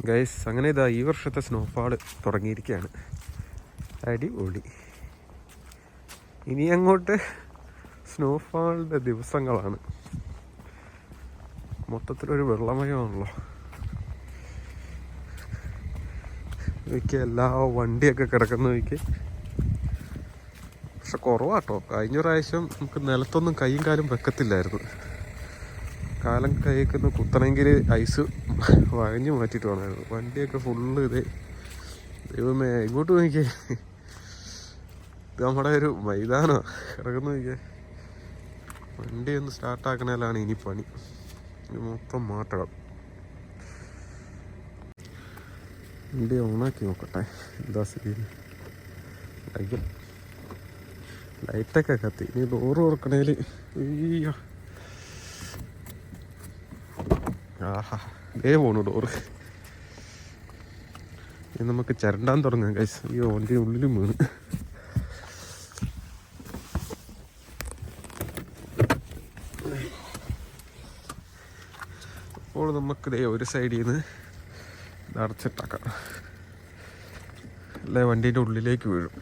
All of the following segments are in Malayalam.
ഗൈസ്, അങ്ങനെ ഇതാ ഈ വർഷത്തെ സ്നോഫാൾ തുടങ്ങിയിരിക്കുകയാണ്. അടിപൊളി. ഇനി അങ്ങോട്ട് സ്നോഫാളിൻ്റെ ദിവസങ്ങളാണ്. മൊത്തത്തിലൊരു വെള്ളമയമാണല്ലോ. എനിക്ക് എല്ലാ വണ്ടിയൊക്കെ കിടക്കുന്ന വയ്ക്ക്. പക്ഷെ കുറവാട്ടോ. കഴിഞ്ഞ പ്രാവശ്യം നമുക്ക് നിലത്തൊന്നും കൈയും കാലും വെക്കത്തില്ലായിരുന്നു. കാലം കൈക്കുന്ന കുത്തണമെങ്കിൽ ഐസ് വഴഞ്ഞു മാറ്റിയിട്ട് വേണമായിരുന്നു. വണ്ടിയൊക്കെ ഫുള്ള് ഇത്. ദൈവമേ, ഇങ്ങോട്ട് നോക്കിയേ, ഇത് നമ്മുടെ ഒരു മൈതാനമാണ് കിടക്കുന്ന നോക്കിയേ. വണ്ടി ഒന്ന് സ്റ്റാർട്ടാക്കണേലാണ് ഇനി പണി. ഇത് മൊത്തം മാറ്റണം. വണ്ടി ഓണാക്കി നോക്കട്ടെ എന്താ സ്ഥിതി. ലൈറ്റൊക്കെ കത്തി. ഇനി ഡോറ് തുറക്കണേൽ അയ്യോ, ആഹാ ഇതേ പോണു ഡോറ്. ഇനി നമുക്ക് ചിരണ്ടാൻ തുടങ്ങാം ഗൈസ്. അയ്യോ, വണ്ടി ഉള്ളിലും വീണ്. അപ്പോൾ നമുക്കിതേ ഒരു സൈഡിൽ നിന്ന് അടച്ചിട്ടാക്കാം, അല്ലെ വണ്ടീൻ്റെ ഉള്ളിലേക്ക് വീഴും.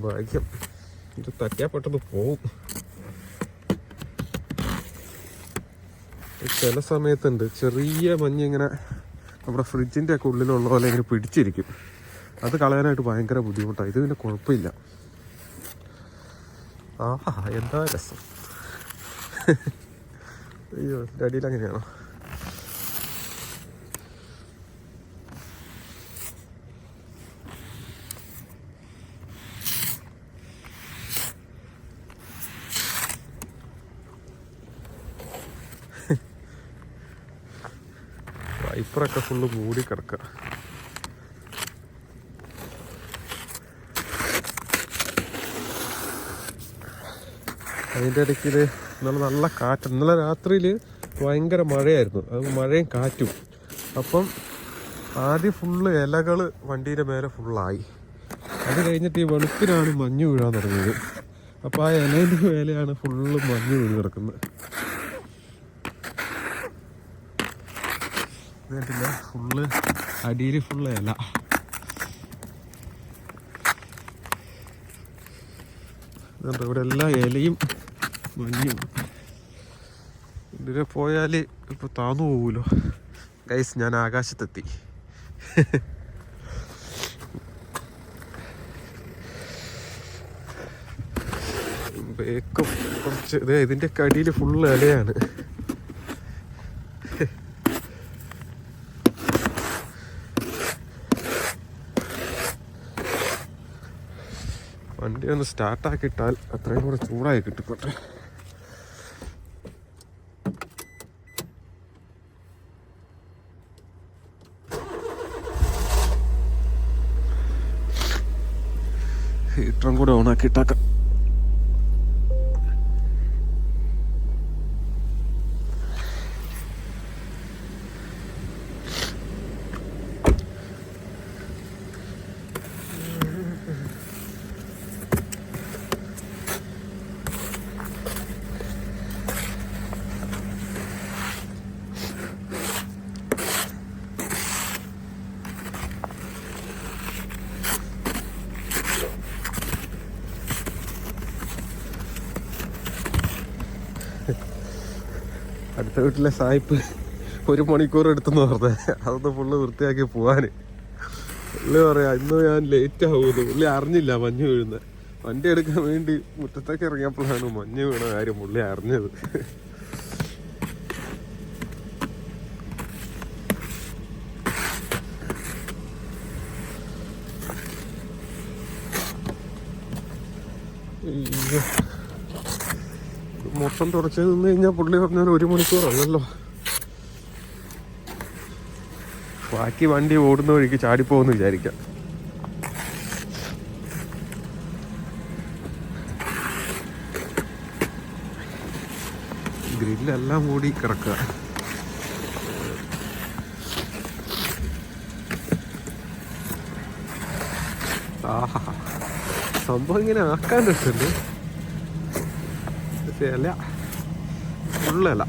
ഭാഗ്യം, ഇത് തട്ടിയാൽ പെട്ടെന്ന് പോവും. ചില സമയത്തുണ്ട് ചെറിയ മഞ്ഞിങ്ങനെ നമ്മുടെ ഫ്രിഡ്ജിൻ്റെ ഒക്കെ ഉള്ളിലുള്ള പോലെ ഇങ്ങനെ പിടിച്ചിരിക്കും. അത് കളയാനായിട്ട് ഭയങ്കര ബുദ്ധിമുട്ടാണ്. ഇത് പിന്നെ കുഴപ്പമില്ല. ആഹാ, എന്താ രസം. അയ്യോ, ഇതിൻ്റെ അടിയിൽ അങ്ങനെയാണോ? വൈപ്പറൊക്കെ ഫുള്ള് മൂടി കിടക്കുക. അതിൻ്റെ ഇടയ്ക്ക് നല്ല കാറ്റ്. ഇന്നലെ രാത്രിയിൽ ഭയങ്കര മഴയായിരുന്നു. അത് മഴയും കാറ്റും. അപ്പം ആദ്യം ഫുള്ള് ഇലകൾ വണ്ടീൻ്റെ മേലെ ഫുള്ളായി. അത് കഴിഞ്ഞിട്ട് ഈ വെളുപ്പിനാണ് മഞ്ഞ് വീഴാൻ തുടങ്ങിയത്. അപ്പോൾ ആ ഇലേൻ്റെ മേലെയാണ് ഫുള്ള് മഞ്ഞ് വീണ് കിടക്കുന്നത്. കേട്ടില്ല, ഫുള്ള് അടിയിൽ ഫുള്ള് ഇല. ഇവിടെ എല്ലാ ഇലയും മഞ്ഞും. ഇതിനെ പോയാൽ ഇപ്പോൾ താന്നു പോകുമല്ലോ. ഗൈസ്, ഞാൻ ആകാശത്തെത്തി. ബേക്കും കുറച്ച് ഇതിൻ്റെ അടിയിൽ ഫുള്ള് ഇലയാണ്. വണ്ടി ഒന്ന് സ്റ്റാർട്ടാക്കിയിട്ടാൽ അത്രയും കൂടെ ചൂടായി കിട്ടിക്കോട്ടെ. ഹീറ്ററും കൂടെ ഓണാക്കിയിട്ടാക്കാം. അടുത്ത വീട്ടിലെ സായിപ്പ് 1 മണിക്കൂർ എടുത്തെന്ന് പറഞ്ഞത്. അതൊന്ന് ഫുള്ള് വൃത്തിയാക്കി പോവാൻ. പുള്ളി പറയാ ഇന്ന് ഞാൻ ലേറ്റ് ആവുന്നു. പുള്ളി അറിഞ്ഞില്ല മഞ്ഞ് വീഴുന്നത്. വണ്ടി എടുക്കാൻ വേണ്ടി മുറ്റത്തേക്ക് ഇറങ്ങിയപ്പോഴാണ് മഞ്ഞ് വീണ കാര്യം പുള്ളി അറിഞ്ഞത്. മൊത്തം തുടച്ച് നിന്ന് കഴിഞ്ഞാൽ പുള്ളി പറഞ്ഞാൽ 1 മണിക്കൂറല്ലല്ലോ. ബാക്കി വണ്ടി ഓടുന്ന വഴിക്ക് ചാടിപ്പോകുമെന്ന് വിചാരിക്കാം. ഗ്രില്ലെല്ലാം മൂടി കിടക്കുക. ആഹാ, സംഭവം ഇങ്ങനെ ആക്കാൻ രസമുണ്ട്. ഇല ഫുള്ളില.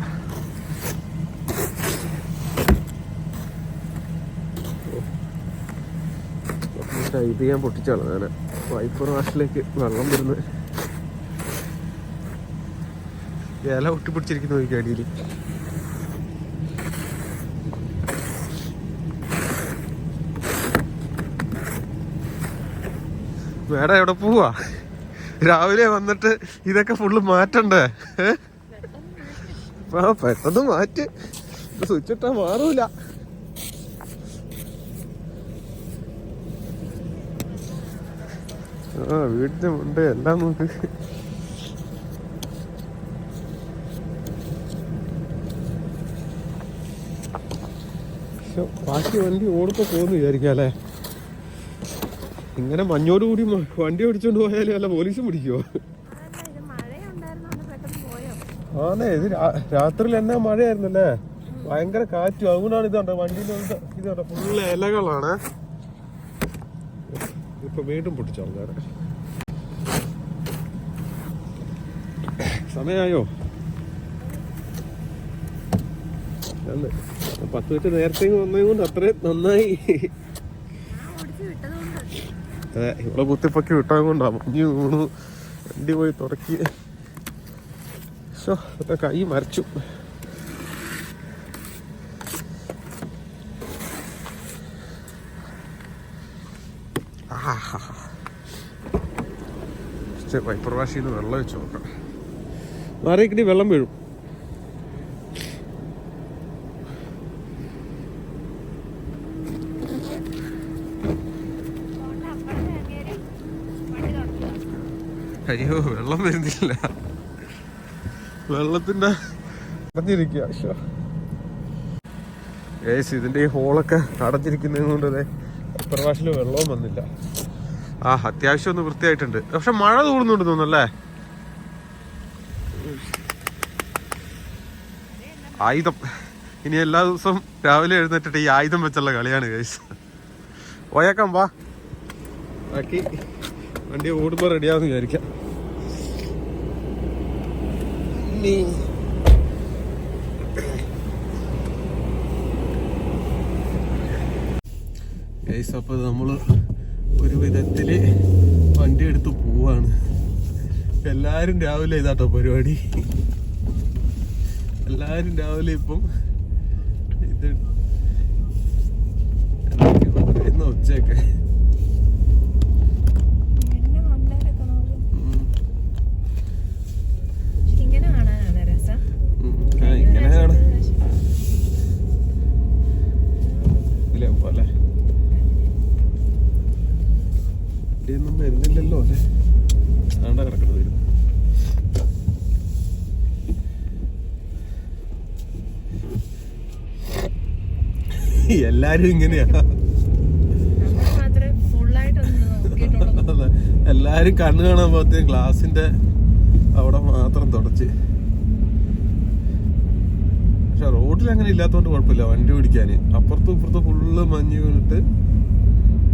ഇത് ഞാൻ പൊട്ടിച്ചാണ് ഞാൻ വൈപ്പർ വാഷിലേക്ക് വെള്ളം വരുന്നത്. ഇല ഒട്ടിപ്പിടിച്ചിരിക്കുന്നു ഈ അടിയിൽ. മേഡം എവിടെ പോവാ? രാവിലെ വന്നിട്ട് ഇതൊക്കെ ഫുള്ള് മാറ്റണ്ടേ? പെട്ടെന്ന് മാറ്റ്, സ്വിച്ച് ഇട്ടാ മാറൂല. വീട്ടിലും ഉണ്ട് എല്ലാം നോക്ക്. ബാക്കി വണ്ടി ഓടിപ്പോ പോകുന്നു വിചാരിക്കാല്ലേ. ഇങ്ങനെ മഞ്ഞോടുകൂടി വണ്ടി ഓടിച്ചോണ്ട് പോയാലും അല്ല പോലീസും പിടിക്കുവോ? ആണേ, ഇത് രാത്രിയിൽ എന്നാ മഴയായിരുന്നല്ലേ, ഭയങ്കര കാറ്റും. അതുകൊണ്ടാണ് ഇതുണ്ട് വണ്ടിയിൽ ഇതുണ്ട് ഫുള്ള് ഇലകളാണ്. ഇപ്പൊ വീണ്ടും പൊട്ടിച്ചോ ആൾക്കാരെ. സമയായോ? 10 മിനിറ്റ് നേരത്തെ വന്നത് കൊണ്ട് അത്രയും നന്നായി. അതെ, ഇവിടെ കുത്തിപ്പൊക്കി വിട്ടത് കൊണ്ടാ മഞ്ഞ് വീണു, വണ്ടി പോയി തുടക്കി. കൈ മരച്ചു. വൈപ്പർ വാഷിൽ നിന്ന് വെള്ളം വെച്ച് നോക്കാം. ആരേക്കിടി വെള്ളം വീഴും. അയ്യോ, വെള്ളം വരുന്നില്ല. വെള്ളത്തിന്റെ അടഞ്ഞിരിക്കുക. ഇതിന്റെ ഈ ഹോളൊക്കെ അടഞ്ഞിരിക്കുന്നത് കൊണ്ട് വൈപ്പർ വാഷിൽ വെള്ളവും വന്നില്ല. അത്യാവശ്യം ഒന്ന് വൃത്തിയായിട്ടുണ്ട്. പക്ഷെ മഴ തൂടുന്നുണ്ട് തോന്നുന്നല്ലേ. ആയുധം ഇനി എല്ലാ ദിവസവും രാവിലെ എഴുന്നേറ്റിട്ട് ഈ ആയുധം വെച്ചുള്ള കളിയാണ് ഗൈസ്. പോയേക്കാം, വാ. ബാക്കി വണ്ടി ഓടുമ്പോൾ റെഡിയാവുമെന്ന് വിചാരിക്കാം. ഗൈസ്, അപ്പോൾ നമ്മള് ഒരു വിധത്തില് വണ്ടി എടുത്ത് പോവാണ്. എല്ലാരും രാവിലെ ഇതാട്ടോ പരിപാടി. എല്ലാരും രാവിലെ ഇപ്പം ഇത് പറയുന്ന ഉച്ചയൊക്കെ ഇങ്ങനെയാണ് ഇതിലെ പോലെ ഒന്നും വരുന്നില്ലല്ലോ അല്ലേ. ആണ്ട കിടക്കുന്നത് വരും. എല്ലാരും ഇങ്ങനെയാ. എല്ലാരും കണ്ണു കാണാൻ പോകത്തെ ഗ്ലാസിന്റെ അവിടെ മാത്രം തുടച്ച്. പക്ഷെ റോഡിൽ അങ്ങനെ ഇല്ലാത്തോണ്ട് കുഴപ്പമില്ല വണ്ടി ഓടിക്കാന്. അപ്പുറത്തും ഇപ്പുറത്തും ഫുള്ള് മഞ്ഞ് വീണിട്ട്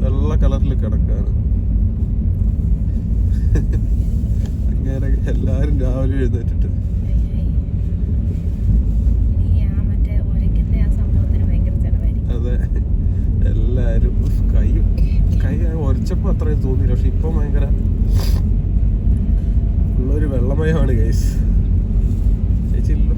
വെള്ള കളറിൽ കിടക്കാണ്. അങ്ങനെ എല്ലാരും രാവിലെ എഴുന്നേറ്റിട്ട് അതെ, എല്ലാരും കൈ ഒരച്ചപ്പോ അത്രയും തോന്നിയില്ല. പക്ഷെ ഇപ്പൊ ഭയങ്കര ഉള്ളൊരു വെള്ളമയമാണ് ഗൈസ്. ചേച്ചില്ലോ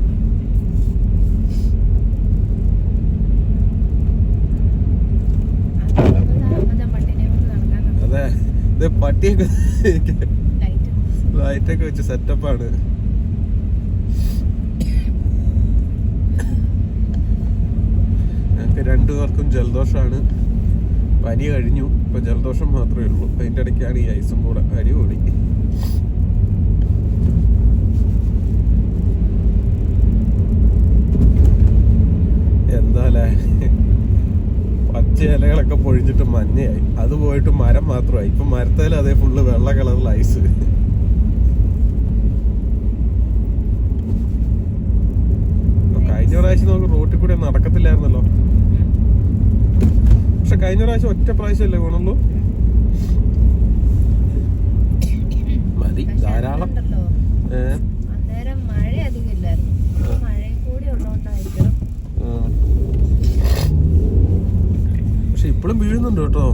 അതെ, ഇത് പട്ടിയൊക്കെ ലൈറ്റൊക്കെ വെച്ച് സെറ്റപ്പാണ്. ഞങ്ങൾക്ക് 2 പേർക്കും ജലദോഷമാണ്. പനി കഴിഞ്ഞു, ഇപ്പൊ ജലദോഷം മാത്രമേ ഉള്ളൂ. അതിൻ്റെ ഇടയ്ക്കാണ് ഈ ഐസും കൂടെ അടിപൊളി. എന്താലേ, പച്ച ഇലകളൊക്കെ പൊഴിഞ്ഞിട്ട് മഞ്ഞയായി. അത് പോയിട്ട് മരം മാത്രമായി. ഇപ്പൊ മരത്തേലും അതേ ഫുള്ള് വെള്ള കളറിൽ ഐസ്. കഴിഞ്ഞ പ്രാവശ്യം നമുക്ക് റോട്ടിൽ കൂടെ നടക്കത്തില്ലായിരുന്നല്ലോ. പക്ഷെ കഴിഞ്ഞ പ്രാവശ്യം ഒറ്റ പ്രാവശ്യമല്ലേ വീണുള്ളൂ. മതി, ധാരാളം. ഇപ്പോഴും വീഴുന്നുണ്ട് കേട്ടോ.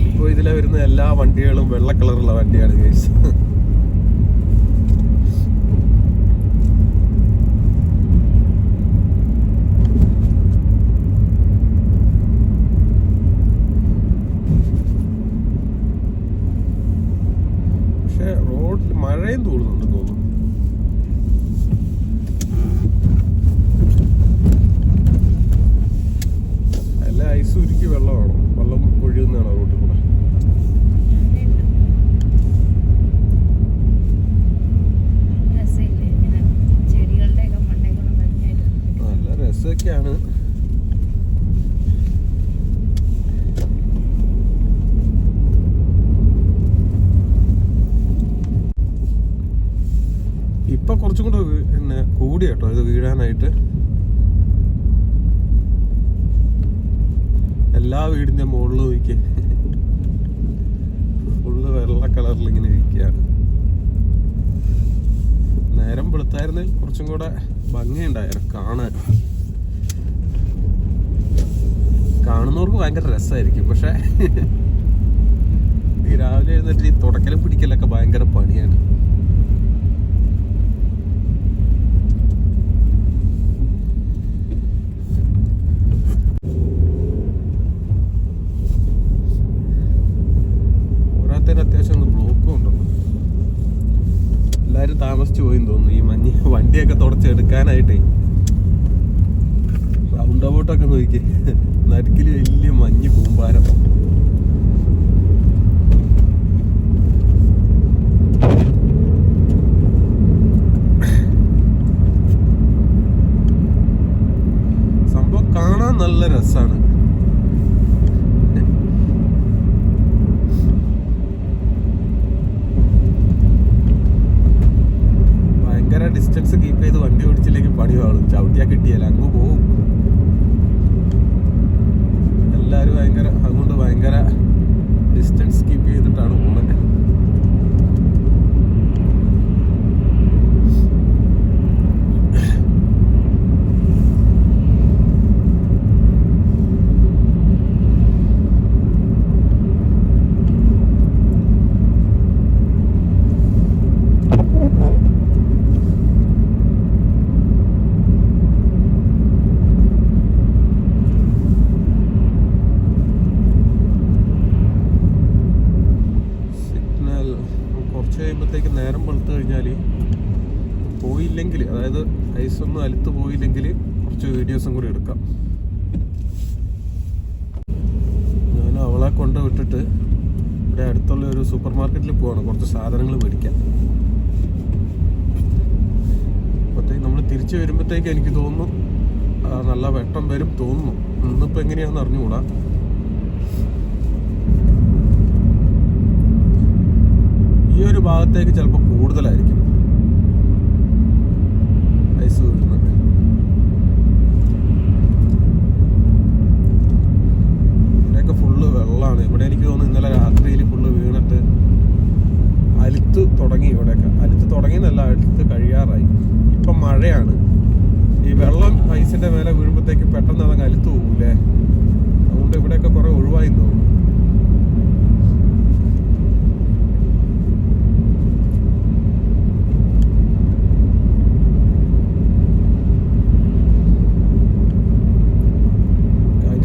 ഇപ്പൊ ഇതിലെ വരുന്ന എല്ലാ വണ്ടികളും വെള്ള കളറുള്ള വണ്ടിയാണ് ഗൈസ്. പക്ഷെ റോഡിൽ മഴയും തോന്നുന്നുണ്ട് തോന്നുന്നു. എല്ലാ ഐസ് ഉരുക്കി വെള്ളമാണോ, വെള്ളം ഒഴുകുന്നതാണോ റോഡിൽ കൂടെ? നല്ല രസമൊക്കെയാണ്. ഇപ്പൊ കുറച്ചും കൂടെ പിന്നെ കൂടി കേട്ടോ ഇത് വീഴാനായിട്ട്. എല്ലാ വീടിന്റെ മുകളിൽ നോക്കി ഫുള്ള് വെള്ള കളറിൽ ഇങ്ങനെ ഇരിക്കുകയാണ്. നേരം വെളുത്തായിരുന്നെങ്കിൽ കുറച്ചും കൂടെ ഭംഗിയുണ്ടായിരുന്നു കാണുന്നവർക്ക് ഭയങ്കര രസമായിരിക്കും. പക്ഷെ ഈ രാവിലെ എഴുന്നേറ്റ് ഈ തുടക്കലും പിടിക്കലൊക്കെ ഭയങ്കര പണിയാണ്. അത്യാവശ്യം ഒന്ന് ബ്ലോക്കും ഉണ്ടോ. എല്ലാരും താമസിച്ചു പോയെന്ന് തോന്നുന്നു ഈ മഞ്ഞ് വണ്ടിയൊക്കെ തുടച്ചെടുക്കാനായിട്ടേ. റൗണ്ട് അബൌട്ടൊക്കെ നോക്കി നടുക്കില് വലിയ മഞ്ഞ് കൂമ്പാരം. സംഭവം കാണാൻ നല്ല രസാണ്. ഡിസ്റ്റൻസ് കീപ്പ് ചെയ്ത് വണ്ടി ഓടിച്ചില്ലെങ്കിൽ പണി കാണും. ചവിട്ടിയാ കിട്ടിയല്ല അങ്ങ് പോവും. എല്ലാരും അതുകൊണ്ട് ഭയങ്കര ഡിസ്റ്റൻസ് കീപ്പ് ചെയ്തിട്ടാണ് പോണത്. കഴിയുമ്പോഴത്തേക്ക് നേരം വെളുത്തു കഴിഞ്ഞാൽ പോയില്ലെങ്കിൽ, അതായത് ഐസൊന്നും അലുത്ത് പോയില്ലെങ്കിൽ കുറച്ച് വീഡിയോസും കൂടി എടുക്കാം. ഞാൻ അവളെ കൊണ്ട് വിട്ടിട്ട് ഇവിടെ അടുത്തുള്ള ഒരു സൂപ്പർ മാർക്കറ്റിൽ പോവാണ് കുറച്ച് സാധനങ്ങൾ മേടിക്കാൻ. അപ്പോഴത്തേക്ക് നമ്മൾ തിരിച്ചു വരുമ്പോഴത്തേക്ക് എനിക്ക് തോന്നുന്നു നല്ല വെട്ടം വരും തോന്നുന്നു. ഇന്നിപ്പോൾ എങ്ങനെയാണെന്ന് അറിഞ്ഞുകൂടാ. ഈ ഒരു ഭാഗത്തേക്ക് ചിലപ്പോൾ കൂടുതലായിരിക്കും ഐസ് വീഴുന്നത്. ഇവിടെയൊക്കെ ഫുള്ള് വെള്ളമാണ്. ഇവിടെ എനിക്ക് തോന്നുന്നു ഇന്നലെ രാത്രിയിൽ ഫുള്ള് വീണിട്ട് അലുത്ത് തുടങ്ങി. ഇവിടെയൊക്കെ അലുത്ത് തുടങ്ങിയെന്നല്ല, അലുത്ത് കഴിയാറായി. ഇപ്പം മഴയാണ്. ഈ വെള്ളം ഐസിന്റെ മേലെ വീഴുമ്പോഴത്തേക്ക് പെട്ടെന്ന് അതങ്ങ് അലുത്ത് പോകൂലേ. അതുകൊണ്ട് ഇവിടെയൊക്കെ കുറെ ഒഴിവായി തോന്നുന്നു.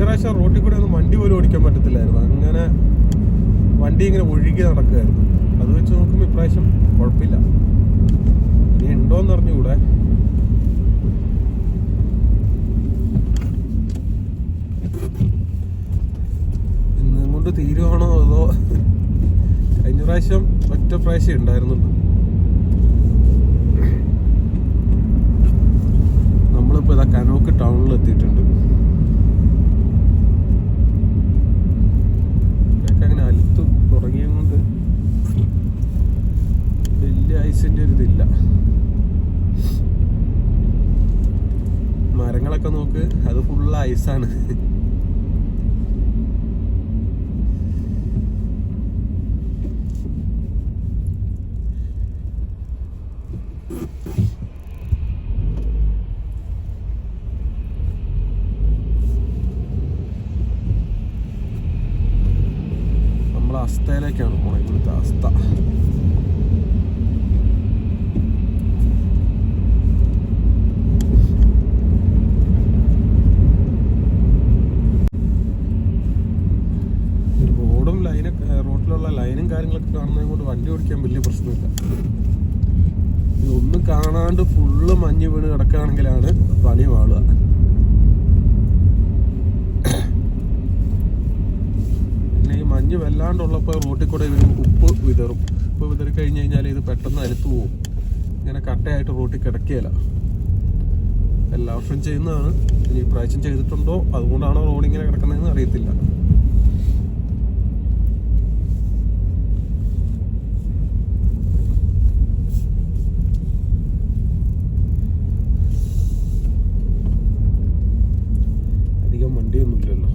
പ്രാവശ്യം റോഡിൽ കൂടെ ഒന്നും വണ്ടി പോലും ഓടിക്കാൻ പറ്റത്തില്ലായിരുന്നു. അങ്ങനെ വണ്ടി ഇങ്ങനെ ഒഴുകി നടക്കുമായിരുന്നു. അത് വെച്ച് നോക്കുമ്പോൾ ഇപ്രാവശ്യം കുഴപ്പമില്ല. ഇനി ഉണ്ടോയെന്ന് അറിഞ്ഞുകൂടെ. ഇന്നും കൊണ്ട് തീരുവാണോ അതോ കഴിഞ്ഞ പ്രാവശ്യം ഒറ്റ പ്രാവശ്യം ഉണ്ടായിരുന്നുള്ളൂ. നമ്മളിപ്പോൾ ഇതാ കനോക്ക് ടൗണിൽ എത്തിയിട്ടുണ്ട്. അങ്ങനെ അലുത്ത് തുടങ്ങിയതുകൊണ്ട് വലിയ ഐസിന്റെ ഒരു ഇതില്ല. മരങ്ങളൊക്കെ നോക്ക്, അത് ഫുള്ള് ഐസാണ്. അവസ്ഥയിലേക്കാണ് പോണത്. ഇവിടുത്തെ അവസ്ഥ റോഡിലുള്ള ലൈനും കാര്യങ്ങളൊക്കെ കാണുന്നത് കൊണ്ട് വണ്ടി ഓടിക്കാൻ വലിയ പ്രശ്നമില്ല. ഇതൊന്നും കാണാണ്ട് ഫുള്ള് മഞ്ഞ് വീണ് കിടക്കുകയാണെങ്കിലാണ് പണി വാളുക. പിന്നെ ഈ മഞ്ഞ് വല്ലാണ്ടുള്ളപ്പോൾ റോട്ടിൽ കൂടെ ഇവർ ഉപ്പ് വിതറി കഴിഞ്ഞ് കഴിഞ്ഞാൽ ഇത് പെട്ടെന്ന് അലുത്തു പോകും. ഇങ്ങനെ കട്ടയായിട്ട് റോട്ടിൽ കിടക്കുകയില്ല. എല്ലാ വർഷവും ചെയ്യുന്നതാണ്. ഇനി ഇപ്രാവശ്യം ചെയ്തിട്ടുണ്ടോ അതുകൊണ്ടാണോ റോഡ് ഇങ്ങനെ കിടക്കുന്നതെന്ന് അറിയത്തില്ല. വണ്ടിയൊന്നുമില്ലല്ലോ.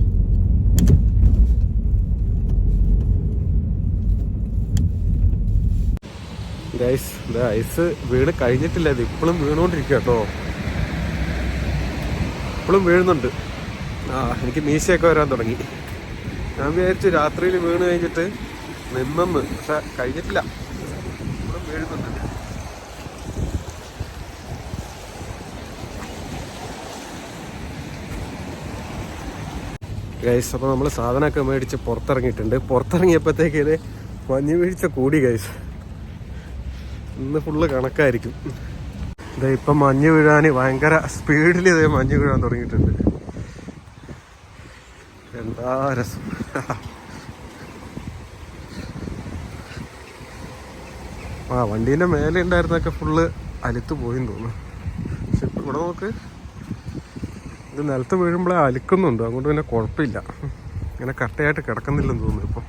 ഗൈസ്, ഇത് ഐസ് വീണ് കഴിഞ്ഞിട്ടില്ല. ഇത് ഇപ്പോഴും വീണുകൊണ്ടിരിക്കുക കേട്ടോ. ഇപ്പോഴും വീഴുന്നുണ്ട്. എനിക്ക് മീശയൊക്കെ വരാൻ തുടങ്ങി. ഞാൻ വിചാരിച്ചു രാത്രിയിൽ വീണ് കഴിഞ്ഞിട്ട് നിന്നെന്ന്, പക്ഷെ കഴിഞ്ഞിട്ടില്ല. ഇപ്പോഴും വീഴുന്നുണ്ട്. ഗൈസ്, അപ്പോൾ നമ്മൾ സാധനമൊക്കെ മേടിച്ച് പുറത്തിറങ്ങിയിട്ടുണ്ട്. പുറത്തിറങ്ങിയപ്പോഴത്തേക്ക് ഇത് മഞ്ഞ് വീഴ്ച കൂടി ഗൈസ്. ഇന്ന് ഫുള്ള് കണക്കായിരിക്കും. ഇതേ ഇപ്പം മഞ്ഞ് വീഴാൻ ഭയങ്കര സ്പീഡിൽ ഇതേ മഞ്ഞ് വീഴാൻ തുടങ്ങിയിട്ടുണ്ട്. എന്താ രസം. വണ്ടീൻ്റെ മേലെ ഉണ്ടായിരുന്നൊക്കെ ഫുള്ള് അലുത്ത് പോയിന്ന് തോന്നുന്നു. പക്ഷെ ഇപ്പം ഇവിടെ നോക്ക്, ഇത് നിലത്ത് വീഴുമ്പോഴേ അലിക്കുന്നുണ്ട്. അതുകൊണ്ട് പിന്നെ കുഴപ്പമില്ല. ഇങ്ങനെ കട്ടയായിട്ട് കിടക്കുന്നില്ലെന്ന് തോന്നുന്നു. ഇപ്പം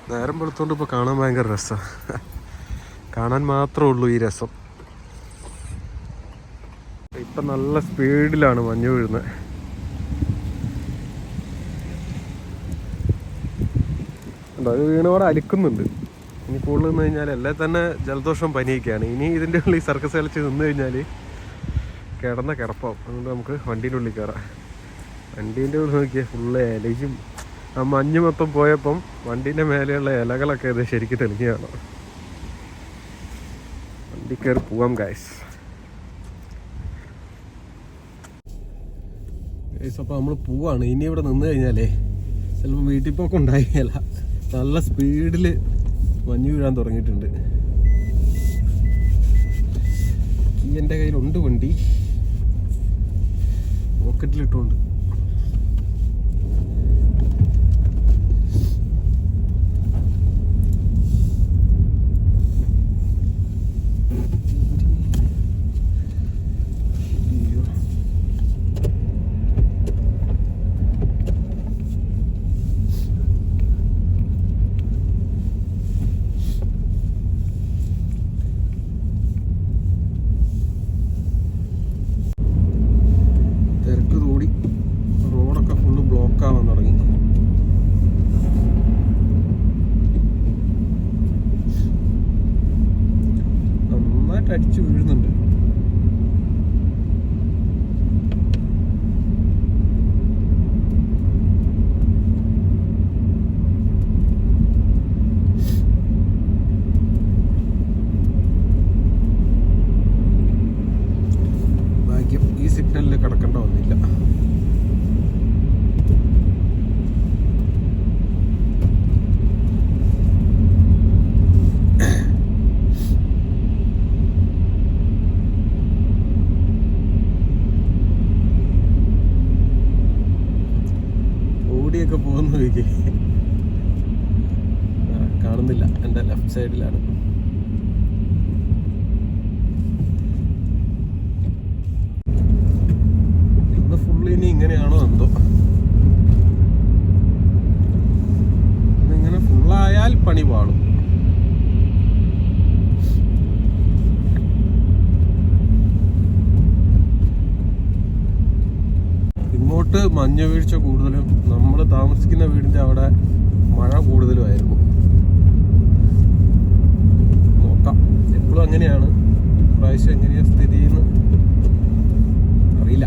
നേരം വെളുത്തോണ്ട് ഇപ്പോൾ കാണാൻ ഭയങ്കര രസമാണ്. കാണാൻ മാത്രമേ ഉള്ളൂ ഈ രസം. ഇപ്പം നല്ല സ്പീഡിലാണ് മഞ്ഞ് വീഴുന്നത്. അത് വീണോടെ അലിക്കുന്നുണ്ട്. ഇനി കൂടുതൽ നിന്ന് കഴിഞ്ഞാൽ എല്ലാം തന്നെ ജലദോഷം പനിയൊക്കെയാണ്. ഇനി ഇതിൻ്റെ ഉള്ളിൽ സർക്കസ് കളിച്ച് നിന്ന് കഴിഞ്ഞാൽ കിടന്ന കിടപ്പാവും. അതുകൊണ്ട് നമുക്ക് വണ്ടീൻ്റെ ഉള്ളിൽ കയറാം. വണ്ടീൻ്റെ ഉള്ളിൽ നോക്കിയാൽ ഫുള്ള് ഇലയും ആ മഞ്ഞ് മൊത്തം പോയപ്പം വണ്ടീൻ്റെ മേലെയുള്ള ഇലകളൊക്കെ ഇത് ശരിക്കും തെളിഞ്ഞാണ്. വണ്ടി കയറി പോവാം ഗൈസ്. അപ്പോൾ നമ്മൾ പോവാണ്. ഇനി ഇവിടെ നിന്ന് കഴിഞ്ഞാലേ ചിലപ്പോൾ വീട്ടിൽ പോക്ക് ഉണ്ടായില്ല. നല്ല സ്പീഡിൽ മഞ്ഞ് വീഴാൻ തുടങ്ങിയിട്ടുണ്ട്. എൻ്റെ കയ്യിലുണ്ട് വണ്ടി, പോക്കറ്റിലിട്ടുണ്ട്. അടിച്ചു വീഴുന്നുണ്ട്. ഭാഗ്യം ഈ സിഗ്നലിൽ കിടക്കേണ്ട വന്നില്ല. ഒക്കെ പോകുന്നു കാണുന്നില്ല. എൻ്റെ ലെഫ്റ്റ് സൈഡിലാണ്. ഇന്ന് ഫുള്ള് ഇനി ഇങ്ങനെയാണോ എന്തോ. ഇന്നിങ്ങനെ ഫുള്ളായാൽ പണി പാടും. ഇങ്ങോട്ട് മഞ്ഞ് വീഴ്ച കൂടുതലും നമ്മൾ താമസിക്കുന്ന വീടിൻ്റെ അവിടെ മഴ കൂടുതലുമായിരുന്നു. നോക്കാം, എപ്പോഴും അങ്ങനെയാണ്. പ്രാവശ്യം എങ്ങനെയാണ് സ്ഥിതി എന്ന് അറിയില്ല.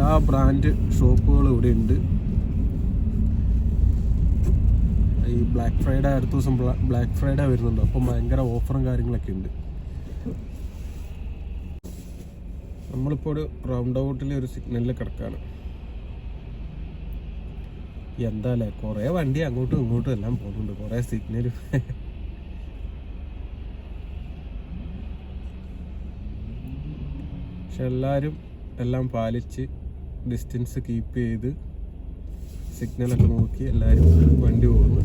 എല്ലാ ബ്രാൻഡ് ഷോപ്പുകളും ഇവിടെ ഉണ്ട്. ഈ ബ്ലാക്ക് ഫ്രൈഡേ അടുത്ത ദിവസം ബ്ലാക്ക് ഫ്രൈഡേ വരുന്നുണ്ട്. അപ്പം ഭയങ്കര ഓഫറും കാര്യങ്ങളൊക്കെ ഉണ്ട്. നമ്മളിപ്പോൾ ഒരു റൗണ്ട് ഔട്ടിൽ ഒരു സിഗ്നലിൽ കിടക്കുകയാണ്. എന്താ അല്ലേ, കുറേ വണ്ടി അങ്ങോട്ടും ഇങ്ങോട്ടും എല്ലാം പോകുന്നുണ്ട്, കുറേ സിഗ്നലും. പക്ഷെ എല്ലാവരും എല്ലാം പാലിച്ച് ഡിസ്റ്റൻസ് കീപ്പ് ചെയ്ത് സിഗ്നലൊക്കെ നോക്കി എല്ലാവരും വണ്ടി പോകുന്നു.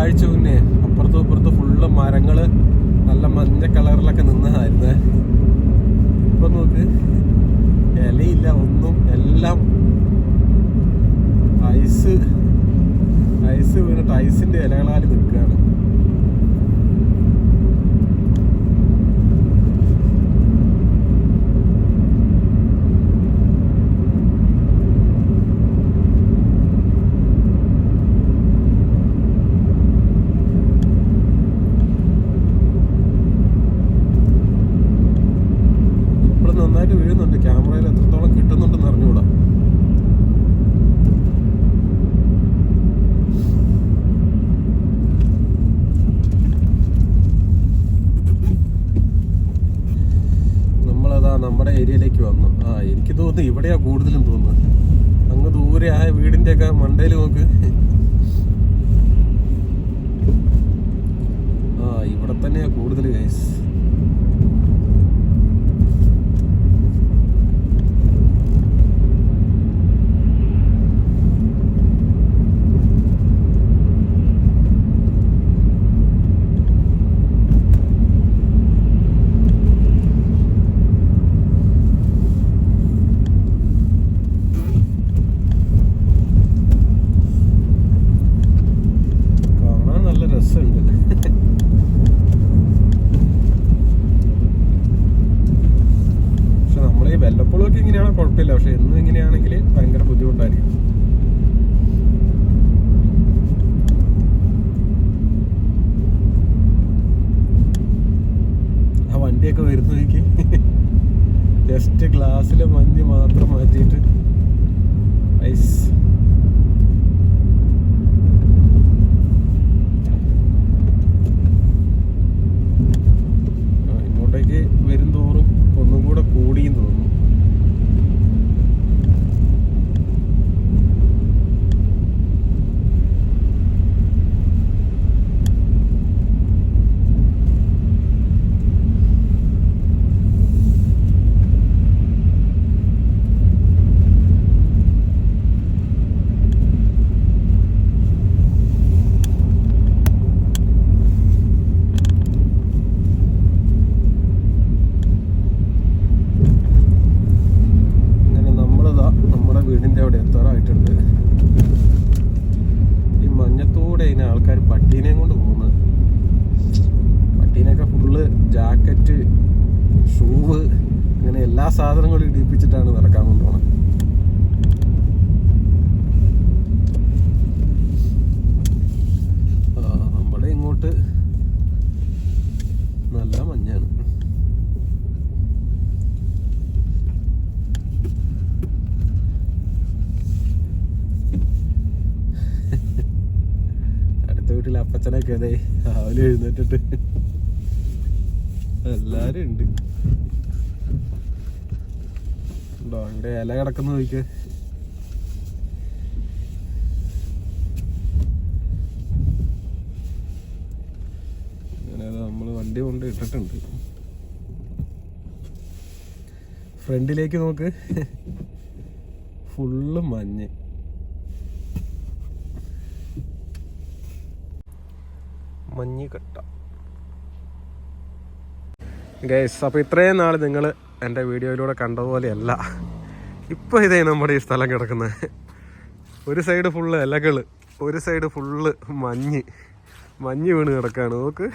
ആഴ്ച മുന്നേ അപ്പുറത്തും ഇപ്പുറത്തും ഫുള്ള് മരങ്ങള് നല്ല മഞ്ഞ കളറിലൊക്കെ നിന്നതായിരുന്നു. ഇപ്പൊ നോക്ക്, ഇലയില്ല ഒന്നും, എല്ലാം ഐസ് വീണിട്ട് ഐസിന്റെ ഇലകളാൽ നിൽക്കുകയാണ്. നന്നായിട്ട് വീഴുന്നുണ്ട്. ക്യാമറയിൽ എത്രത്തോളം കിട്ടുന്നുണ്ടെന്ന് അറിഞ്ഞുകൂടാ. നമ്മളതാ നമ്മുടെ ഏരിയയിലേക്ക് വന്നു. എനിക്ക് തോന്നുന്നു ഇവിടെയാ കൂടുതലും തോന്നുന്നത്. അങ്ങ് ദൂരെ ആ വീടിന്റെ ഒക്കെ മണ്ടയിൽ നോക്ക്. ഇവിടെ തന്നെയാ കൂടുതൽ ഗൈസ്. വല്ലപ്പോഴും ഒക്കെ ഇങ്ങനെയാണെങ്കിൽ കുഴപ്പമില്ല, പക്ഷെ എന്നും ഇങ്ങനെയാണെങ്കിൽ ഭയങ്കര ബുദ്ധിമുട്ടായിരിക്കും. ആ വണ്ടിയൊക്കെ വരുന്നതിക്ക് ജസ്റ്റ് ഗ്ലാസ്സിലെ മഞ്ഞ് മാത്രം മാറ്റിയിട്ട് ഐസ്. ഇങ്ങോട്ടേക്ക് വരും തോറും ഒന്നും കൂടെ കൂടിയും തോന്നുന്നു. വീടിൻ്റെ അവിടെ എത്താറായിട്ടുണ്ട്. ഈ മഞ്ഞത്തൂടെ ഇതിന് ആൾക്കാർ പട്ടീനെയും കൊണ്ട് പോകുന്നത്. പട്ടീനെയൊക്കെ ഫുള്ള് ജാക്കറ്റ്, ഷൂവ്, അങ്ങനെ എല്ലാ സാധനങ്ങളും ഇടിപ്പിച്ചിട്ടാണ് നടക്കാൻ കൊണ്ടുപോകണം. നമ്മുടെ ഇങ്ങോട്ട് നല്ല മഞ്ഞാണ്. വീട്ടിൽ അപ്പച്ചനൊക്കെ അതെ രാവിലെ എഴുന്നേറ്റിട്ട് എല്ലാരും ഉണ്ട്. ഉണ്ടോ ഇവിടെ ഇല കിടക്കുന്ന നോക്കിയ. അങ്ങനെ നമ്മള് വണ്ടി കൊണ്ട് ഇട്ടിട്ടുണ്ട്. ഫ്രണ്ടിലേക്ക് നോക്ക്, ഫുള്ള് മഞ്ഞ്. മഞ്ഞുകട്ട ഗൈസ്. അപ്പോൾ ഇത്രയും നാൾ നിങ്ങൾ എൻ്റെ വീഡിയോയിലൂടെ കണ്ടതുപോലെയല്ല ഇപ്പോൾ ഇതേ നമ്മുടെ ഈ സ്ഥലം കിടക്കുന്നത്. ഒരു സൈഡ് ഫുള്ള് ഇലകൾ, ഒരു സൈഡ് ഫുള്ള് മഞ്ഞ്. മഞ്ഞ് വീണ് കിടക്കാണ് നോക്ക്.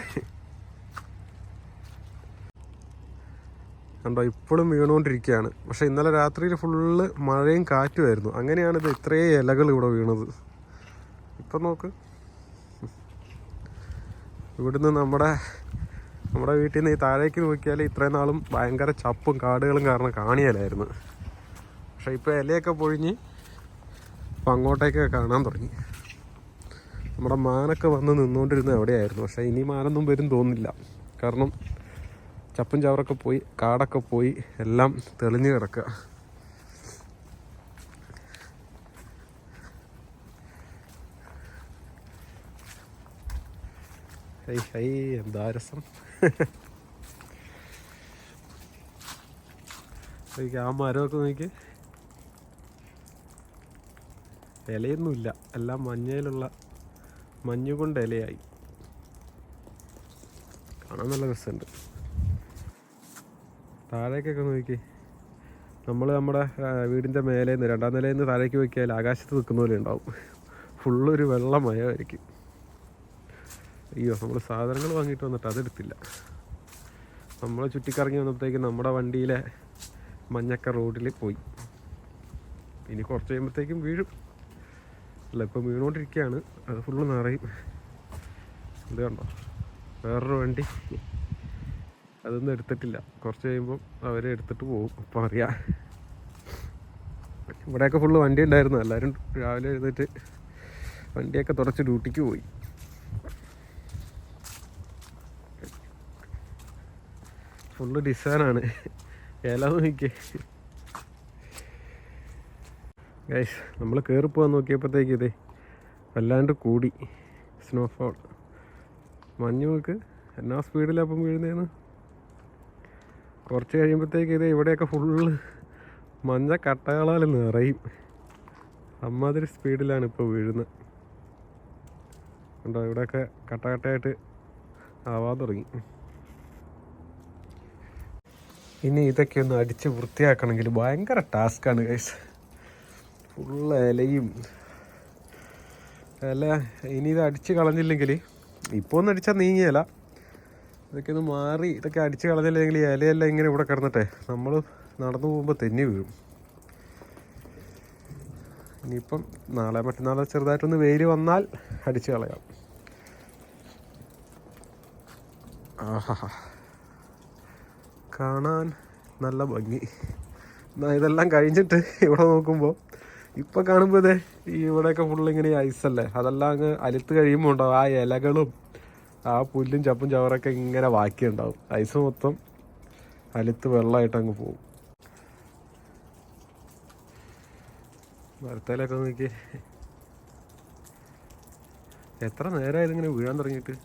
കണ്ടോ ഇപ്പോഴും വീണുകൊണ്ടിരിക്കുകയാണ്. പക്ഷെ ഇന്നലെ രാത്രിയിൽ ഫുള്ള് മഴയും കാറ്റുമായിരുന്നു. അങ്ങനെയാണ് ഇത് ഇത്രയും ഇലകൾ ഇവിടെ വീണത്. ഇപ്പം നോക്ക്, ഇവിടുന്ന് നമ്മുടെ വീട്ടിൽ നിന്ന് ഈ താഴേക്ക് നോക്കിയാൽ ഇത്രയും നാളും ഭയങ്കര ചപ്പും കാടുകളും കാരണം കാണിയാലായിരുന്നു. പക്ഷെ ഇപ്പോൾ ഇലയൊക്കെ പൊഴിഞ്ഞ് ഇപ്പം അങ്ങോട്ടേക്കൊക്കെ കാണാൻ തുടങ്ങി. നമ്മുടെ മാനൊക്കെ വന്ന് നിന്നുകൊണ്ടിരുന്നത് എവിടെയായിരുന്നു. പക്ഷേ ഇനി മാനൊന്നും വരും തോന്നുന്നില്ല. കാരണം ചപ്പും ചവറൊക്കെ പോയി, കാടൊക്കെ പോയി, എല്ലാം തെളിഞ്ഞ് കിടക്കുക. ഹൈ ഹൈ എന്താ രസം. ആ മരമൊക്കെ നോക്കി, ഇലയൊന്നുമില്ല, എല്ലാം മഞ്ഞുകൊണ്ട് ഇലയായി. കാണാൻ നല്ല രസമുണ്ട്. താഴേക്കൊക്കെ നോക്കി, നമ്മുടെ വീടിൻ്റെ മേലേന്ന് 2ാം നിലയിൽ നിന്ന് താഴേക്ക് നോക്കിയാൽ ആകാശത്ത് നിൽക്കുന്ന പോലെ ഉണ്ടാവും. ഫുള്ളൊരു വെള്ളമയമായിരിക്കും. അയ്യോ, നമ്മൾ സാധനങ്ങൾ വാങ്ങിയിട്ട് വന്നിട്ട് അതെടുത്തില്ല. നമ്മൾ ചുറ്റിക്കറങ്ങി വന്നപ്പോഴത്തേക്കും നമ്മുടെ വണ്ടിയിലെ മഞ്ഞക്ക റോഡിൽ പോയി. ഇനി കുറച്ച് കഴിയുമ്പോഴത്തേക്കും വീഴും. അല്ല, ഇപ്പം വീണുകൊണ്ടിരിക്കുകയാണ്. അത് ഫുള്ള് നിറയും. ഇത് കണ്ടോ, വേറൊരു വണ്ടി അതൊന്നും എടുത്തിട്ടില്ല. കുറച്ച് കഴിയുമ്പം അവരെ എടുത്തിട്ട് പോകും. അപ്പം അറിയാം. ഇവിടെയൊക്കെ ഫുള്ള് വണ്ടി ഉണ്ടായിരുന്നു. എല്ലാവരും രാവിലെ എഴുന്നേറ്റ് വണ്ടിയൊക്കെ തുടച്ച് ഡ്യൂട്ടിക്ക് പോയി. ഫുള്ള് ഡിസൈനാണ്. ഇല നോക്കിയേ ഗൈസ്. നമ്മൾ കയറിപ്പോകാൻ നോക്കിയപ്പോഴത്തേക്ക് ഇത് വല്ലാണ്ട് കൂടി സ്നോഫോൾ. മഞ്ഞ് നോക്ക് എന്നാ സ്പീഡിലപ്പം വീഴുന്നതെന്ന്. കുറച്ച് കഴിയുമ്പോഴത്തേക്ക് ഇത് ഇവിടെയൊക്കെ ഫുള്ള് മഞ്ഞ കട്ടകളാൽ നിറയും. അമ്മാതിരി സ്പീഡിലാണ് ഇപ്പോൾ വീഴുന്നത്. കണ്ടോ, ഇവിടെയൊക്കെ കട്ടകട്ടയായിട്ട് ആവാൻ തുടങ്ങി. ഇനി ഇതൊക്കെ ഒന്ന് അടിച്ച് വൃത്തിയാക്കണമെങ്കിൽ ഭയങ്കര ടാസ്ക്കാണ് ഗൈസ്. ഫുള്ള് ഇലയും ഇനി ഇത് അടിച്ച് കളഞ്ഞില്ലെങ്കിൽ, ഇപ്പോൾ ഒന്നും അടിച്ചാൽ നീങ്ങിയല്ല, ഇതൊക്കെ ഒന്ന് മാറി ഇതൊക്കെ അടിച്ച് കളഞ്ഞില്ലെങ്കിൽ ഇലയെല്ലാം ഇങ്ങനെ ഇവിടെ കിടന്നിട്ടെ നമ്മൾ നടന്നു പോകുമ്പോൾ തെന്നി വീഴും. ഇനിയിപ്പം നാളെ മറ്റന്നാളെ ചെറുതായിട്ടൊന്ന് വെയിൽ വന്നാൽ അടിച്ച് കളയാം. ആഹാ, കാണാൻ നല്ല ഭംഗി. ഇതെല്ലാം കഴിഞ്ഞിട്ട് ഇവിടെ നോക്കുമ്പോൾ ഇപ്പം കാണുമ്പോൾ ഇതേ ഇവിടെയൊക്കെ ഫുള്ളിങ്ങനെ ഐസല്ലേ. അതെല്ലാം അങ്ങ് അലുത്ത് കഴിയുമ്പോൾ ഉണ്ടാവും ആ ഇലകളും ആ പുല്ലും ചപ്പും ചവറൊക്കെ ഇങ്ങനെ ബാക്കിയുണ്ടാവും. ഐസ് മൊത്തം അലുത്ത് വെള്ളമായിട്ട് അങ്ങ് പോകും. മരത്തേലൊക്കെ നോക്കി എത്ര നേരമായത് ഇങ്ങനെ വീഴാൻ തുടങ്ങിയിട്ട്.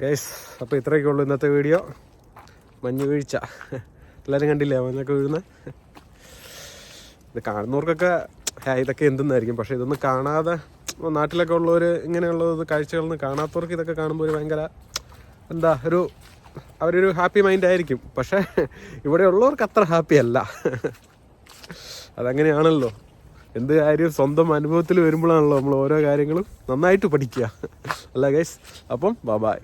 ഗൈസ്, അപ്പോൾ ഇത്രയൊക്കെ ഉള്ളൂ ഇന്നത്തെ വീഡിയോ. മഞ്ഞ് വീഴ്ച എല്ലാവരും കണ്ടില്ലേ, മഞ്ഞൊക്കെ വീഴുന്നത്. ഇത് കാണുന്നവർക്കൊക്കെ ഇതൊക്കെ എന്തെന്നായിരിക്കും. പക്ഷേ ഇതൊന്നും കാണാതെ നാട്ടിലൊക്കെ ഉള്ളവർ ഇങ്ങനെയുള്ളത് കാഴ്ചകളൊന്നും കാണാത്തവർക്ക് ഇതൊക്കെ കാണുമ്പോൾ ഒരു ഭയങ്കര അവരൊരു ഹാപ്പി മൈൻഡ് ആയിരിക്കും. പക്ഷേ ഇവിടെ ഉള്ളവർക്ക് അത്ര ഹാപ്പി അല്ല. അതങ്ങനെയാണല്ലോ. എന്ത് കാര്യം സ്വന്തം അനുഭവത്തിൽ വരുമ്പോഴാണല്ലോ നമ്മൾ ഓരോ കാര്യങ്ങളും നന്നായിട്ട് പഠിക്കുക. അല്ല ഗൈസ്, അപ്പം ബൈ.